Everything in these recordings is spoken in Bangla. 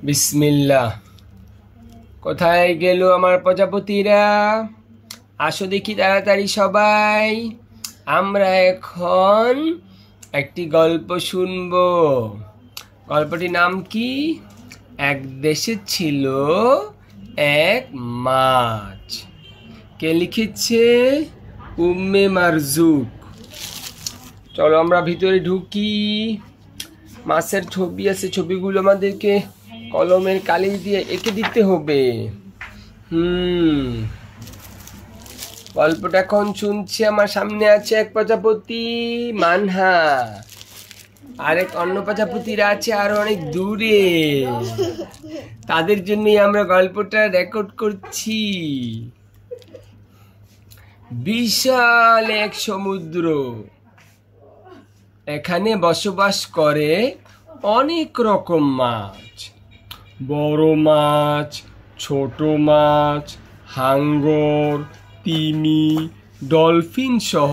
বিসমিল্লাহ। কোথায় গেল আমার প্রজাপতিরা? আসো দেখি তাড়াতাড়ি সবাই। আমরা এখন একটি গল্প শুনবো। গল্পটির নাম কি? এক দেশে ছিল এক মাছ। কে লিখেছে? উম্মে মারজুক। চলো আমরা ভিতরে ঢুকি। মাছের ছবি আছে, ছবিগুলো আমাদেরকে কলমের কালি দিয়ে এঁকে দিতে হবে। গল্পটা এখন শুনছি। আমার সামনে আছে এক প্রজাপতি মানহা, আরেক অন্য প্রজাপতিরা আছে আরো অনেক দূরে। তাদের জন্যই আমরা গল্পটা রেকর্ড করছি। বিশাল এক সমুদ্র, এখানে বসবাস করে অনেক রকম মাছ। বড় মাছ, ছোট মাছ, হাঙ্গর, তিমি, ডলফিন সহ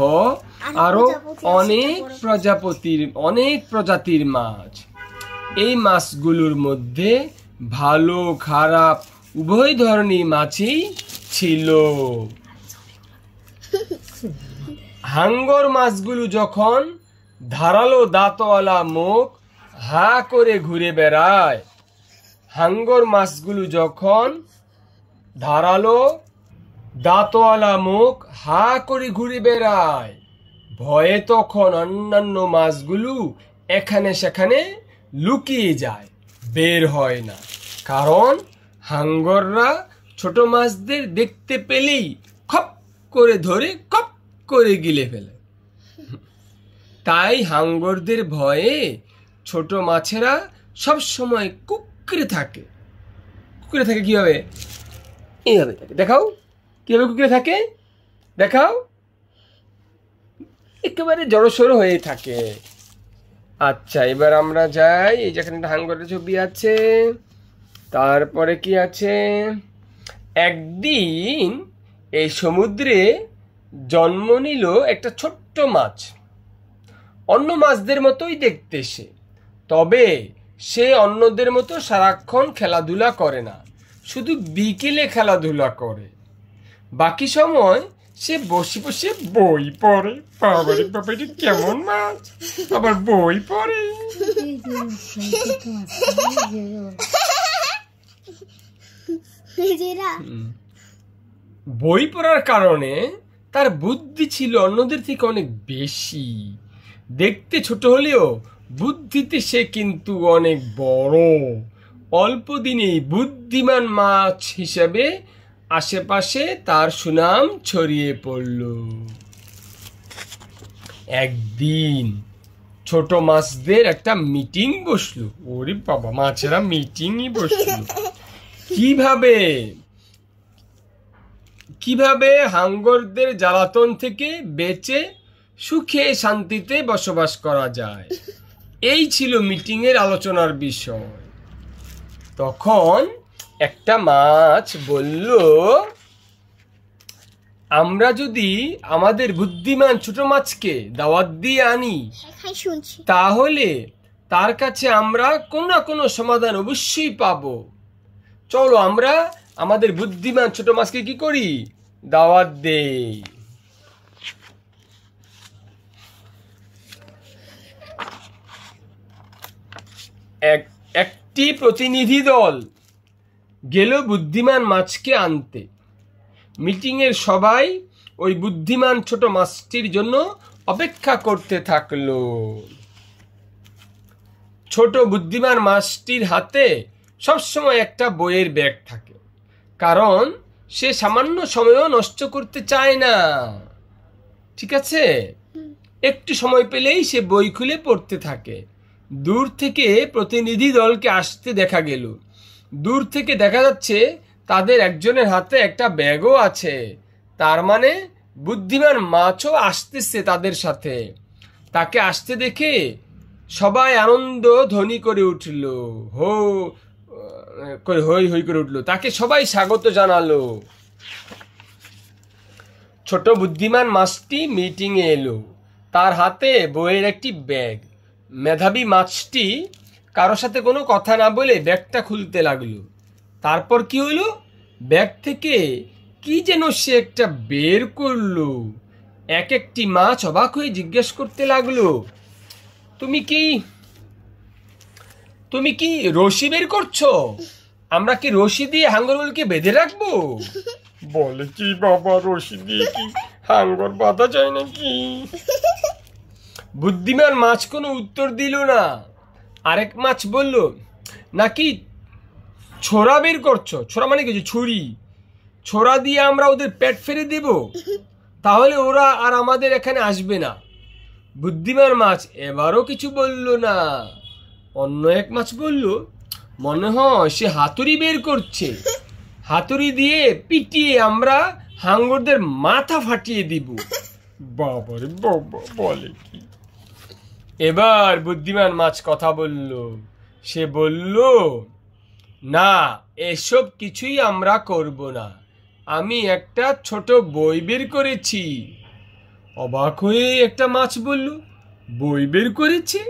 আরো অনেক প্রজাতির মাছ। এই মাছগুলোর মধ্যে ভালো খারাপ উভয় ধরনের মাছই ছিল। হাঙ্গর মাছগুলো যখন ধারালো দাঁতওয়ালা মুখ হা করে ঘুরে বেড়ায়, হাঙ্গর মাছগুলো যখন ধারালো দাঁতওয়ালা মুখ হা করে ঘুরে বেড়ায়, ভয়ে তখন অন্যান্য মাছগুলো এখানে সেখানে লুকিয়ে যায়, বের হয় না। কারণ হাঙ্গররা ছোট মাছদের দেখতে পেলেই খপ করে ধরে কপ করে গিলে ফেলে। তাই হাঙ্গরদের ভয়ে ছোট মাছেরা সব সময় কুকড়ে থাকে। কুকড়ে থাকে কিভাবে? এইভাবে থাকে। দেখাও কিভাবে কুকড়ে থাকে, দেখাও। একেবারে জড়সড় হয়ে থাকে। আচ্ছা, এবার আমরা যাই। এই যেখানে একটা হাঙ্গরের ছবি আছে, তারপরে কি আছে? একদিন এই সমুদ্রে জন্ম নিল একটা ছোট্ট মাছ। অন্য মাছদের মতোই দেখতে সে, তবে সে অন্যদের মতো সারাক্ষণ খেলাধুলা করে না, শুধু বিকেলে খেলাধুলা করে। বাকি সময় সে বসে বসে বই পড়ে। বাবারে বাবারে, কেমন মাছ, আবার বই পড়ে। বই পড়ার কারণে তার বুদ্ধি ছিল অন্যদের থেকে অনেক বেশি। দেখতে ছোট হলেও বুদ্ধিতে সে কিন্তু অনেক বড়। অল্প দিনেই বুদ্ধিমান মাছ হিসেবে আশেপাশে তার সুনাম ছড়িয়ে পড়ল। একদিন ছোট মাছদের একটা মিটিং বসলো। ওরে বাবা, মাছেরা মিটিংই বসলো কিভাবে হাঙ্গরদের জ্বালাতন থেকে বেঁচে সুখে শান্তিতে বসবাস করা যায়। এই ছিল মিটিং এর আলোচনার বিষয়। তখন একটা মাছ বলল, আমরা যদি আমাদের বুদ্ধিমান ছোট মাছকে দাওয়াত দিয়ে আনি, তাহলে তার কাছে আমরা কোনো না কোনো সমাধান অবশ্যই পাবো। চলো আমরা আমাদের বুদ্ধিমান ছোট মাছকে কি করি? দাওয়াত দেই। একটি প্রতিনিধি দল গেল বুদ্ধিমান মাছকে আনতে। মিটিং এর সবাই ওই বুদ্ধিমান ছোট মাছটির জন্য অপেক্ষা করতে থাকলো। ছোট বুদ্ধিমান মাছটির হাতে সবসময় একটা বইয়ের ব্যাগ থাকে, কারণ সে সামান্য সময়ও নষ্ট করতে চায় না। ঠিক আছে, একটু সময় পেলেই সে বই খুলে পড়তে থাকে। দূর থেকে প্রতিনিধি দলকে আসতে দেখা গেল। দূর থেকে দেখা যাচ্ছে তাদের একজনের হাতে একটা ব্যাগও আছে। তার মানে বুদ্ধিমান মাছও আসতেছে তাদের সাথে। তাকে আসতে দেখে সবাই আনন্দ ধ্বনি করে উঠল, হই হই করে উঠল। তাকে সবাই স্বাগত জানালো। ছোট বুদ্ধিমান মাছটি মিটিং এ এলো। তার হাতে বইয়ের একটি ব্যাগ। মেধাবী মাছটি কারোর সাথে কোনো কথা না বলে ব্যাগটা খুলতে লাগলো। তারপর কি হলো, ব্যাগ থেকে কি যেন সে একটা বের করলো। এক একটি মাছ অবাক হয়ে জিজ্ঞেস করতে লাগলো, তুমি কি রশি বের করছো? আমরা কি রশি দিয়ে হাঙ্গরগুলোকে বেঁধে রাখবো? বলে কি বাবা, রশি দিয়ে কি হাঙ্গর বাঁধা যায় নাকি? বুদ্ধিমান মাছ কোনো উত্তর দিল না। আরেক মাছ বলল, নাকি ছোরা বের করছো? ছোরা মানে কিছু ছুরি, ছোরা দিয়ে আমরা ওদের পেট ফেরে দেব, তাহলে ওরা আর আমাদের এখানে আসবে না। বুদ্ধিমান মাছ এবারও কিছু বলল না। অন্য এক মাছ বলল, মনে হয় সে হাতুড়ি বের করছে, হাতুড়ি দিয়ে পিটিয়ে আমরা হাঙ্গরদের মাথা ফাটিয়ে দিব। বাবারে বাবা, বলে কি! এবার বুদ্ধিমান মাছ কথা বলল। সে বলল, না, এসব কিছুই আমরা করব না। আমি একটা ছোট বই বের করেছি। অবাক হয়ে একটা মাছ বলল, বই বের করেছে?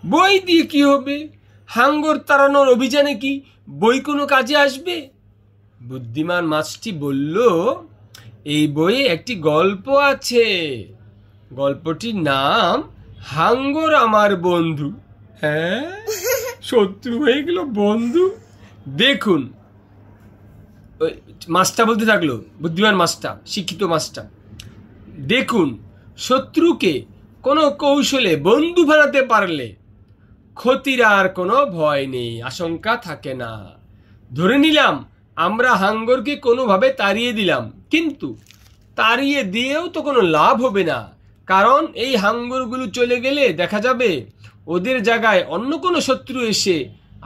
বই দিয়ে কি হবে? হাঙ্গর তাড়ানোর অভিযানে কি বই কোনো কাজে আসবে? বুদ্ধিমান মাছটি বলল, এই বইয়ে একটি গল্প আছে। গল্পটির নাম হাঙ্গর আমার বন্ধু। হ্যাঁ, শত্রু হয়ে গেল বন্ধু। দেখুন, মাছটা বলতে থাকলো, বুদ্ধিমান মাছটা, শিক্ষিত মাছটা, দেখুন, শত্রুকে কোনো কৌশলে বন্ধু বানাতে পারলে ক্ষতির আর কোনো ভয় নেই, আশঙ্কা থাকে না। ধরে নিলাম আমরা হাঙ্গরকে কোনোভাবে তাড়িয়ে দিলাম, কিন্তু তাড়িয়ে দিয়েও তো কোনো লাভ হবে না, কারণ এই হাঙ্গরগুলো চলে গেলে দেখা যাবে ওদের জায়গায় অন্য কোনো শত্রু এসে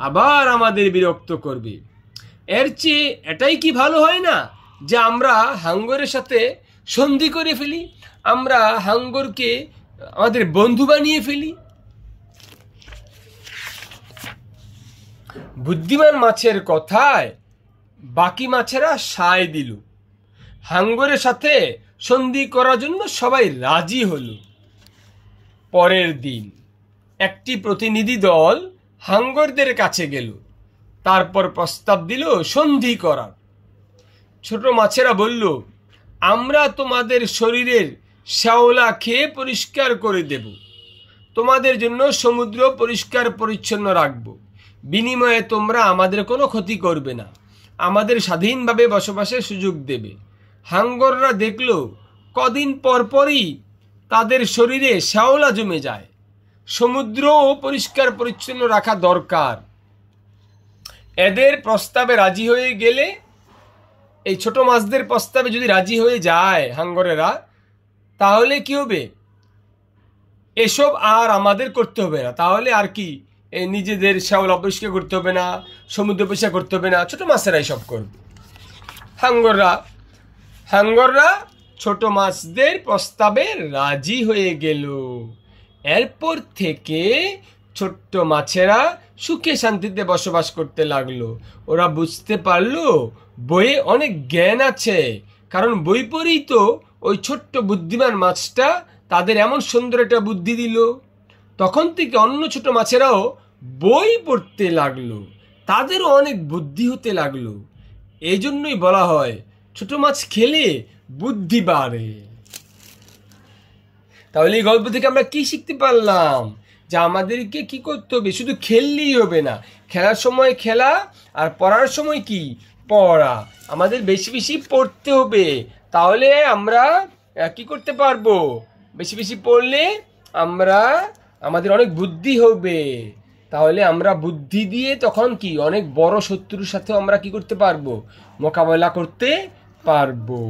আবার আমাদের বিরক্ত করবে। এর চেয়ে এটাই কি ভালো হয় না যে আমরা হাঙ্গরের সাথে সন্ধি করে ফেলি, আমরা হাঙ্গরকে আমাদের বন্ধু বানিয়ে ফেলি। বুদ্ধিমান মাছের কথায় বাকি মাছেরা সায় দিল। হাঙ্গরের সাথে সন্ধি করার জন্য সবাই রাজি হলো। পরের দিন একটি প্রতিনিধি দল হাঙ্গরদের কাছে গেল, তারপর প্রস্তাব দিল সন্ধি করার। ছোট মাছেরা বলল, আমরা তোমাদের শরীরের শ্যাওলা খেয়ে পরিষ্কার করে দেব, তোমাদের জন্য সমুদ্র পরিষ্কার পরিচ্ছন্ন রাখব, বিনিময়ে তোমরা আমাদের কোনো ক্ষতি করবে না, আমাদের স্বাধীনভাবে বসবাসের সুযোগ দেবে। হাঙ্গররা দেখল কদিন পরপরই তাদের শরীরে শ্যাওলা জমে যায়। সমুদ্রও পরিষ্কার পরিচ্ছন্ন রাখা দরকার। এদের প্রস্তাবে রাজি হয়ে গেলে, এই ছোট মাছদের প্রস্তাবে যদি রাজি হয়ে যায় হাঙ্গরেরা, তাহলে কি হবে, এসব আর আমাদের করতে হবে না। তাহলে আর কি, এই নিজেদের শ্যাওলা পরিষ্কার করতে হবে না, সমুদ্র পরিষ্কার করতে হবে না, ছোট মাছেরা এসব করবে। হাঙ্গররা ছোট মাছদের প্রস্তাবে রাজি হয়ে গেল। এরপর থেকে ছোট্ট মাছেরা সুখে শান্তিতে বসবাস করতে লাগলো। ওরা বুঝতে পারলো বইয়ে অনেক জ্ঞান আছে, কারণ বই পড়েই তো ওই ছোট্ট বুদ্ধিমান মাছটা তাদের এমন সুন্দর একটা বুদ্ধি দিল। তখন থেকে অন্য ছোট মাছেরাও বই পড়তে লাগলো, তাদেরও অনেক বুদ্ধি হতে লাগলো। এই জন্যই বলা হয় ছোট মাছ খেলে বুদ্ধি বাড়ে। তাহলে এই গল্প থেকে আমরা কি শিখতে পারলাম? যে আমাদেরকে কি করতে হবে, শুধু খেললেই হবে না, খেলার সময় খেলা আর পড়ার সময় কি পড়া। আমাদের বেশি বেশি পড়তে হবে, তাহলে আমরা কি করতে পারবো, বেশি বেশি পড়লে আমাদের অনেক বুদ্ধি হবে। তাহলে আমরা বুদ্ধি দিয়ে তখন কি অনেক বড় শত্রুর সাথে আমরা কি করতে পারবো, মোকাবেলা করতে পারবো।